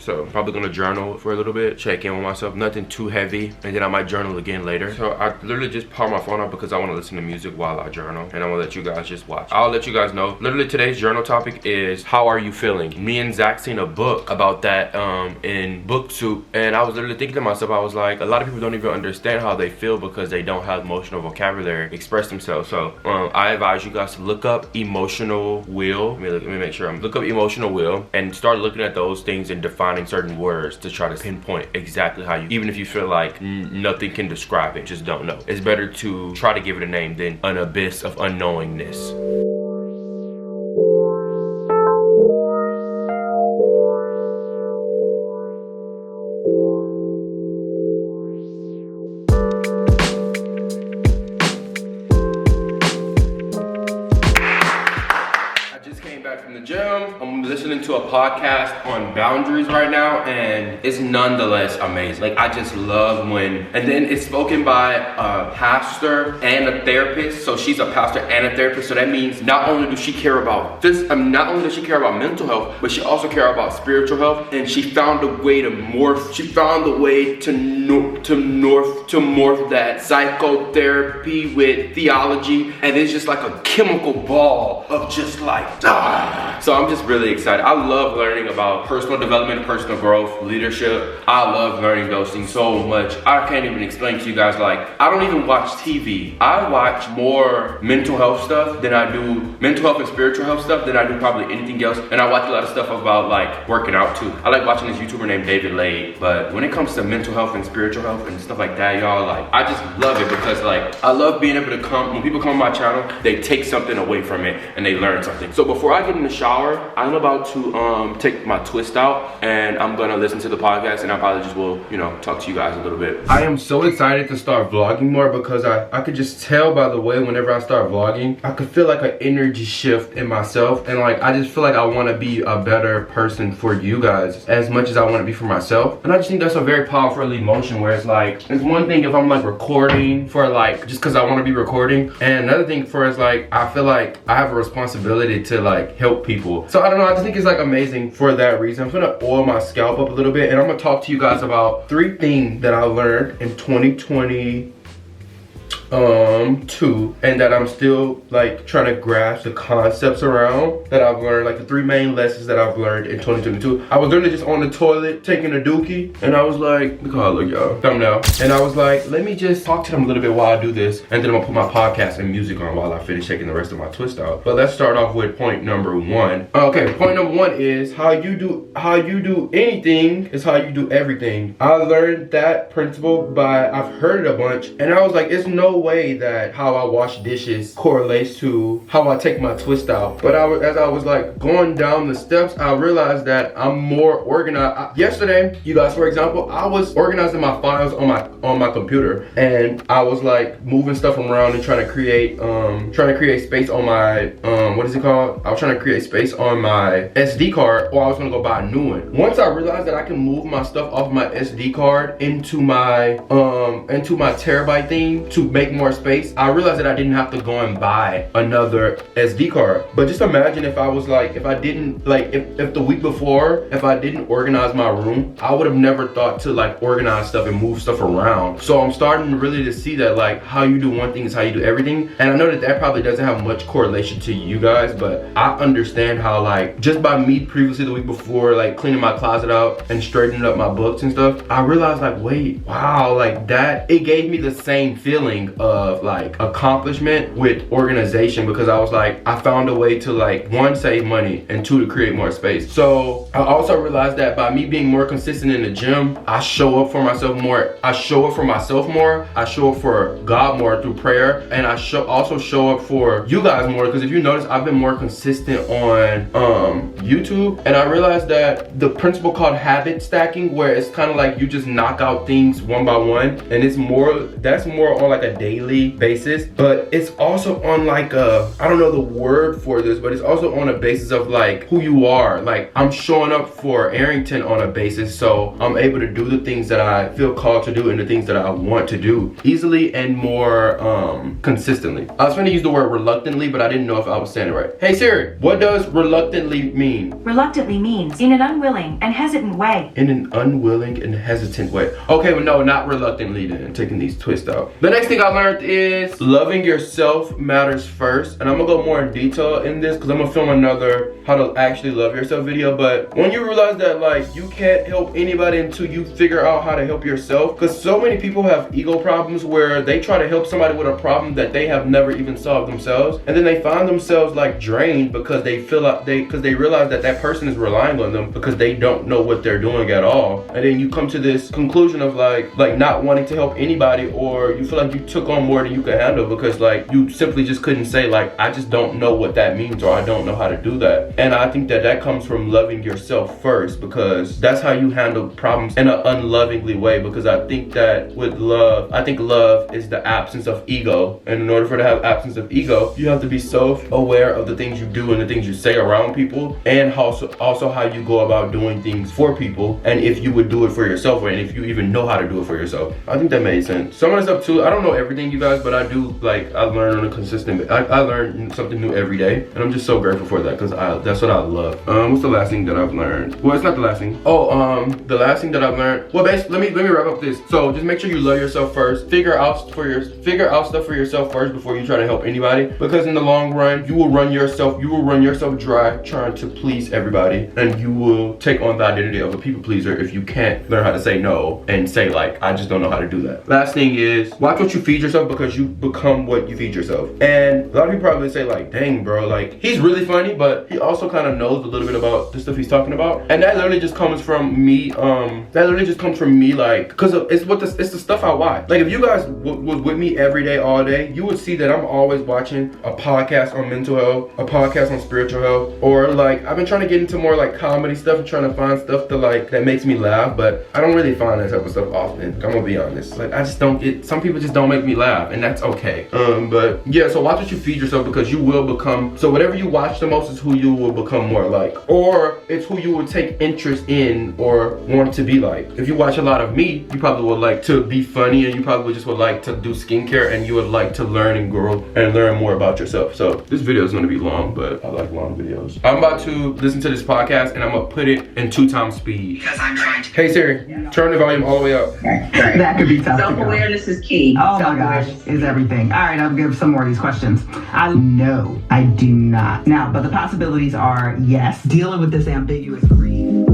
So I'm probably gonna journal for a little bit, check in with myself, nothing too heavy, and then I might journal again later. So I literally just power my phone up because I want to listen to music while I journal, and I want to let you guys just watch. I'll let you guys know. Literally today's journal topic is how are you feeling? Me and Zach seen a book about that in Book Soup, and I was literally thinking to myself, I was like, a lot of people don't even understand how they feel because they don't have emotional vocabulary to express themselves. So I advise you guys to look up emotional will. Let me make sure. Look up emotional will and start looking at those things and defining certain words to try to pinpoint exactly how you, even if you feel like nothing can describe it, just don't know. It's better to try to give it a name than an abyss of unknowingness. From the gym, I'm listening to a podcast on boundaries right now, and it's nonetheless amazing. Like, I just love when, and then it's spoken by a pastor and a therapist. So she's a pastor and a therapist, so that means not only does she care about this, not only does she care about mental health, but she also care about spiritual health. And she found a way to morph, to morph that psychotherapy with theology, and it's just like a chemical ball of just like So I'm just really excited. I love learning about personal development, personal growth, leadership. I love learning those things so much. I can't even explain to you guys. Like, I don't even watch TV. I watch more mental health stuff than I do mental health and spiritual health stuff than I do probably anything else. And I watch a lot of stuff about like working out too. I like watching this YouTuber named David Lade. But when it comes to mental health and spiritual health and stuff like that, y'all, like, I just love it because like, I love being able to when people come on my channel, they take something away from it and they learn something. So before I get in the shower, I'm about to take my twist out, and I'm gonna listen to the podcast, and I probably just will, you know, talk to you guys a little bit. I am so excited to start vlogging more because I could just tell by the way whenever I start vlogging, I could feel like an energy shift in myself, and like, I just feel like I want to be a better person for you guys as much as I want to be for myself. And I just think that's a very powerful emotion, where it's like, it's one thing if I'm like recording for like, just because I want to be recording, and another thing for is like, I feel like I have a responsibility to like help people. So I don't know, I just think it's like amazing for that reason. I'm gonna oil my scalp up a little bit, and I'm gonna talk to you guys about 3 things that I learned in 2022, and that I'm still like trying to grasp the concepts around that I've learned, like the 3 main lessons that I've learned in 2022. I was literally just on the toilet taking a dookie, and I was like, look how I look, y'all, thumbnail. And I was like, let me just talk to them a little bit while I do this, and then I'm gonna put my podcast and music on while I finish taking the rest of my twist out. But let's start off with point number 1. Okay, point number 1 is how you do anything is how you do everything. I learned that principle I've heard it a bunch, and I was like, it's no way that how I wash dishes correlates to how I take my twist out. But as I was like going down the steps, I realized that I'm more organized. Yesterday, you guys, for example, I was organizing my files on my computer, and I was like moving stuff around and trying to create space on my what is it called? I was trying to create space on my SD card, or I was gonna go buy a new one. Once I realized that I can move my stuff off my SD card into my terabyte thing to make more space, I realized that I didn't have to go and buy another SD card. But just imagine if I was like, if I didn't, like, if the week before, if I didn't organize my room, I would have never thought to like organize stuff and move stuff around. So I'm starting really to see that like how you do one thing is how you do everything. And I know that probably doesn't have much correlation to you guys, but I understand how like just by me previously the week before, like cleaning my closet out and straightening up my books and stuff, I realized like, wait, wow, like that, it gave me the same feeling of like accomplishment with organization, because I was like, I found a way to like 1, save money, and 2, to create more space. So I also realized that by me being more consistent in the gym, I show up for myself more. I show up for myself more. I show up for God more through prayer, and I also show up for you guys more, because if you notice, I've been more consistent on YouTube, and I realized that the principle called habit stacking, where it's kind of like you just knock out things one by one, and that's more on like a daily basis, but it's also on like a, I don't know the word for this, but it's also on a basis of like who you are. Like I'm showing up for Arrington on a basis, so I'm able to do the things that I feel called to do and the things that I want to do easily and more consistently. I was trying to use the word reluctantly, but I didn't know if I was saying it right. Hey Siri, what does reluctantly mean? Reluctantly means in an unwilling and hesitant way. In an unwilling and hesitant way. Okay, well no, not reluctantly then, taking these twists out. The next thing I learned is loving yourself matters first. And I'm gonna go more in detail in this because I'm gonna film another how to actually love yourself video. But when you realize that like you can't help anybody until you figure out how to help yourself, because so many people have ego problems where they try to help somebody with a problem that they have never even solved themselves, and then they find themselves like drained because they feel like they realize that that person is relying on them because they don't know what they're doing at all. And then you come to this conclusion of like not wanting to help anybody, or you feel like you took on more than you could handle because like you simply just couldn't say like I just don't know what that means, or I don't know how to do that. And I think that comes from loving yourself first, because that's how you handle problems in an unlovingly way. Because I think that with love, I think love is the absence of ego, and in order for it to have absence of ego, you have to be self-aware of the things you do and the things you say around people, and also how you go about doing things for people, and if you would do it for yourself, and if you even know how to do it for yourself. I think that made sense. Some of the stuff too, I don't know everything, you guys, but I do, like, I learn on a consistent, I learn something new every day, and I'm just so grateful for that, because that's what I love. What's the last thing that I've learned? Well, it's not the last thing. Oh, the last thing that I've learned, well, basically, let me wrap up this. So just make sure you love yourself first. Figure out stuff for yourself first before you try to help anybody, because in the long run, you will run yourself dry trying to please everybody, and you will take on the identity of a people pleaser if you can't learn how to say no and say like, I just don't know how to do that. Last thing is, watch what you feed yourself, because you become what you feed yourself. And a lot of people probably say like, dang bro, like he's really funny, but he also kind of knows a little bit about the stuff he's talking about. And that literally just comes from me, like, because it's the stuff I watch. Like if you guys was with me every day, all day, you would see that I'm always watching a podcast on mental health, a podcast on spiritual health, or like I've been trying to get into more like comedy stuff and trying to find stuff that makes me laugh, but I don't really find that type of stuff often. I'm gonna be honest. Like I just don't get, some people just don't make me laugh, and that's okay. But yeah, so watch what you feed yourself, because you will become, so whatever you watch the most is who you will become more like, or it's who you will take interest in or want to be like. If you watch a lot of me, you probably would like to be funny, and you probably just would like to do skincare, and you would like to learn and grow and learn more about yourself. So this video is gonna be long, but I like long videos. I'm about to listen to this podcast, and I'm gonna put it in 2x speed. Because I'm trying to. Hey Siri, turn the volume all the way up. That could be tough. Self-awareness is key. Oh my gosh, is everything. All right, I'll give some more of these questions. No, I do not. Now, but the possibilities are yes, dealing with this ambiguous grief.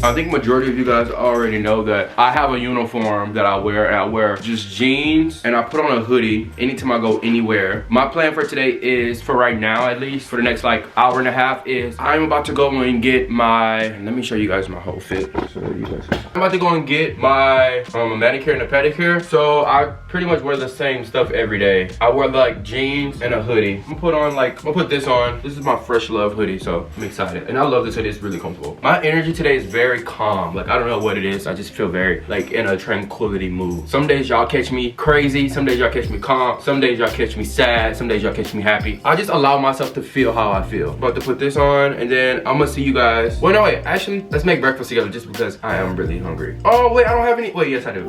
I think majority of you guys already know that I have a uniform that I wear, and I wear just jeans and I put on a hoodie anytime I go anywhere. My plan for today is, for right now at least, for the next like hour and a half, is I'm about to go and get my, let me show you guys my whole fit. So you guys, I'm about to go and get my manicure and a pedicure. So I pretty much wear the same stuff every day. I wear like jeans and a hoodie. I'm gonna put this on. This is my Fresh Love hoodie, so I'm excited. And I love this hoodie, it's really comfortable. My energy today is very calm. Like I don't know what it is, I just feel very like in a tranquility mood. Some days y'all catch me crazy, some days y'all catch me calm, some days y'all catch me sad, some days y'all catch me happy. I just allow myself to feel how I feel. I'm about to put this on, and then I'm gonna see you guys. Well, no, wait, actually, let's make breakfast together just because I am really hungry. Oh, wait, I don't have any, wait, yes I do.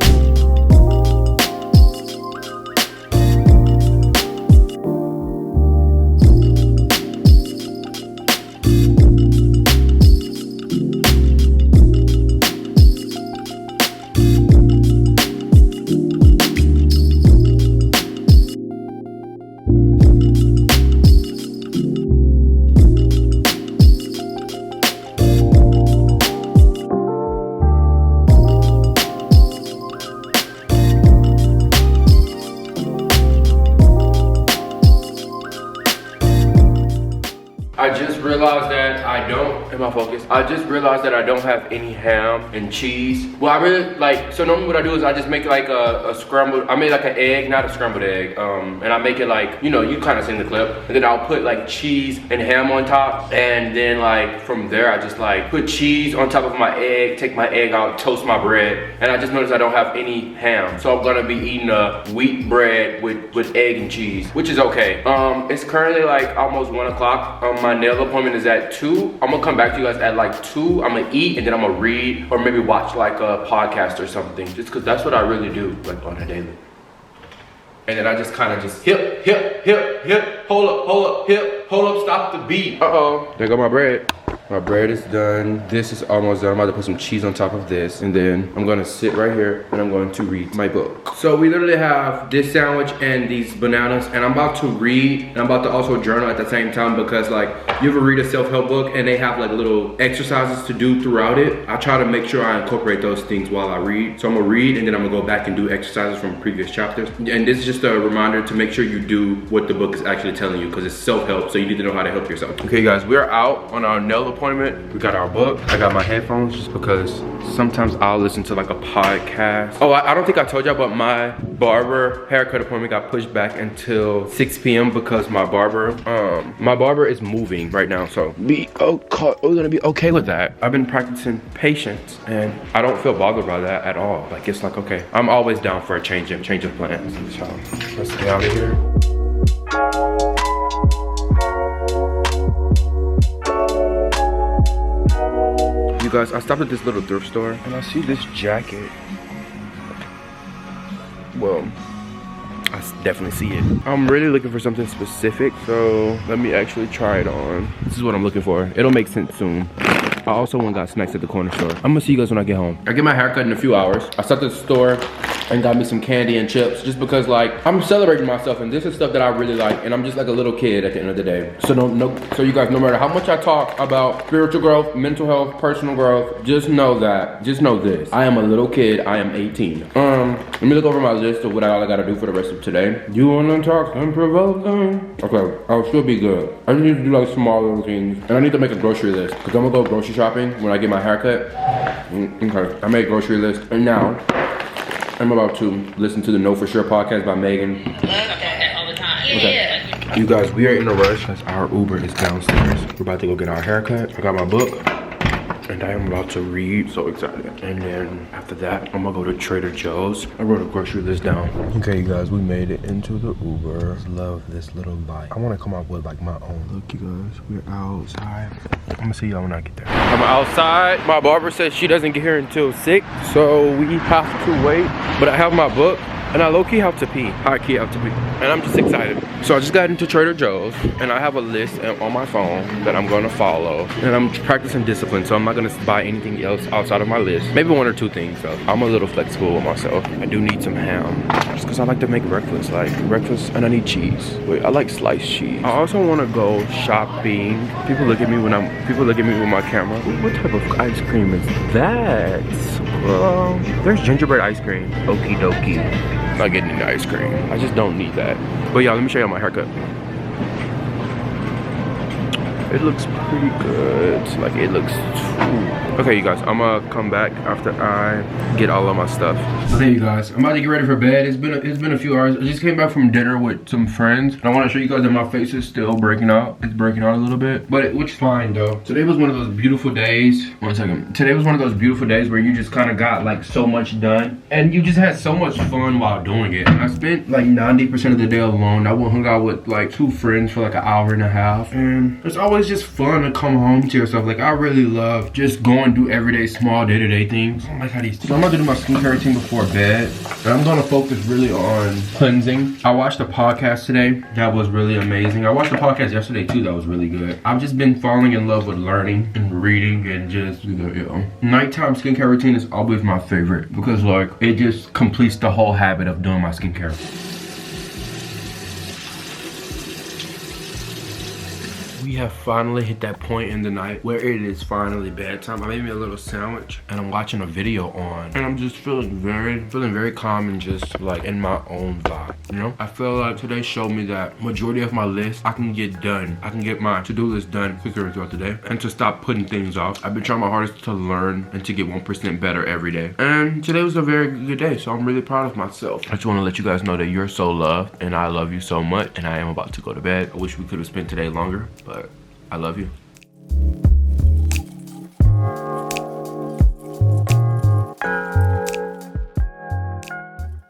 realized that I don't, am I focused? I just realized that I don't have any ham and cheese. Well, I really like, so normally what I do is I just make like a scrambled, I made like an egg, not a scrambled egg. And I make it like, you know, you kind of seen the clip. And then I'll put like cheese and ham on top. And then like from there, I just like put cheese on top of my egg, take my egg out, toast my bread. And I just noticed I don't have any ham. So I'm gonna be eating a wheat bread with egg and cheese, which is okay. It's currently like almost 1 o'clock. My nail appointment is at 2. I'm gonna come back to you guys at like 2. I'm gonna eat and then I'm gonna read or maybe watch like a podcast or something. Just cause that's what I really do like on a daily. And then I just kind of just hip, hold up, stop the beat. Uh-oh, there go my bread. My bread is done. This is almost done. I'm about to put some cheese on top of this. And then I'm gonna sit right here and I'm going to read my book. So we literally have this sandwich and these bananas and I'm about to read and I'm about to also journal at the same time because like, you ever read a self-help book and they have like little exercises to do throughout it? I try to make sure I incorporate those things while I read. So I'm gonna read and then I'm gonna go back and do exercises from previous chapters. And this is just a reminder to make sure you do what the book is actually telling you because it's self-help, so you need to know how to help yourself. Okay guys, we're out on our nail appointment. We got our book. I got my headphones just because sometimes I'll listen to like a podcast. Oh, I don't think I told y'all, but my barber haircut appointment got pushed back until 6 p.m. because my barber is moving right now. So we're gonna be okay with that. I've been practicing patience and I don't feel bothered by that at all. Like it's like, okay, I'm always down for a change of plans. So let's get out of here. You guys, I stopped at this little thrift store and I see this jacket. Well, I definitely see it. I'm really looking for something specific, so let me actually try it on. This is what I'm looking for. It'll make sense soon. I also went and got snacks at the corner store. I'm gonna see you guys when I get home. I get my haircut in a few hours. I stopped at the store and got me some candy and chips just because like I'm celebrating myself and this is stuff that I really like and I'm just like a little kid at the end of the day. So so you guys, no matter how much I talk about spiritual growth, mental health, personal growth, just know this. I am a little kid, I am 18. Let me look over my list of what all I gotta do for the rest of today. You wanna talk and provoke them? Okay, I should be good. I just need to do like small little things. And I need to make a grocery list because I'm gonna go grocery shopping when I get my haircut. Okay, I made a grocery list and now I'm about to listen to the Know For Sure podcast by Megan. Love that all the time. Okay. Yeah. You guys, we are in a rush because our Uber is downstairs. We're about to go get our haircut. I got my book and I am about to read. So excited. And then after that, I'm gonna go to Trader Joe's. I wrote a grocery list down. Okay, you guys, we made it into the Uber. Love this little bike. I want to come up with like my own. Look, you guys, we're outside. I'm gonna see y'all when I get there. I'm outside. My barber says she doesn't get here until 6, so we have to wait. But I have my book. And I low-key have to pee, high-key have to pee. And I'm just excited. So I just got into Trader Joe's and I have a list on my phone that I'm gonna follow. And I'm practicing discipline, so I'm not gonna buy anything else outside of my list. Maybe 1 or 2 things though. I'm a little flexible with myself. I do need some ham, just cause I like to make breakfast, and I need cheese. Wait, I like sliced cheese. I also wanna go shopping. People look at me with my camera. What type of ice cream is that? There's gingerbread ice cream. Okie dokie. Not getting any ice cream. I just don't need that. But yeah, let me show you my haircut. It looks pretty good. Like it looks okay, you guys, I'm gonna come back after I get all of my stuff. Okay, you guys, I'm about to get ready for bed. It's been a few hours. I just came back from dinner with some friends. And I want to show you guys that my face is still breaking out. It's breaking out a little bit, but which is fine though. Today was one of those beautiful days. One second. Today was one of those beautiful days where you just kind of got like so much done, and you just had so much fun while doing it. And I spent like 90% of the day alone. I went hung out with like 2 friends for like an hour and a half, and it's always just fun to come home to yourself. Like I really love just going do everyday small day-to-day things. I don't like how these. So I'm gonna do my skincare routine before bed, and I'm gonna focus really on cleansing. I watched a podcast today that was really amazing. I watched a podcast yesterday too that was really good. I've just been falling in love with learning and reading and just, you know, nighttime skincare routine is always my favorite because like it just completes the whole habit of doing my skincare. We have finally hit that point in the night where it is finally bedtime. I made me a little sandwich and I'm watching a video on, and I'm just feeling very calm and just like in my own vibe. You know, I feel like today showed me that majority of my list I can get done. I can get my to-do list done quicker throughout the day, and to stop putting things off. I've been trying my hardest to learn and to get 1% better every day. And today was a very good day, so I'm really proud of myself. I just want to let you guys know that you're so loved, and I love you so much. And I am about to go to bed. I wish we could have spent today longer, but I love you.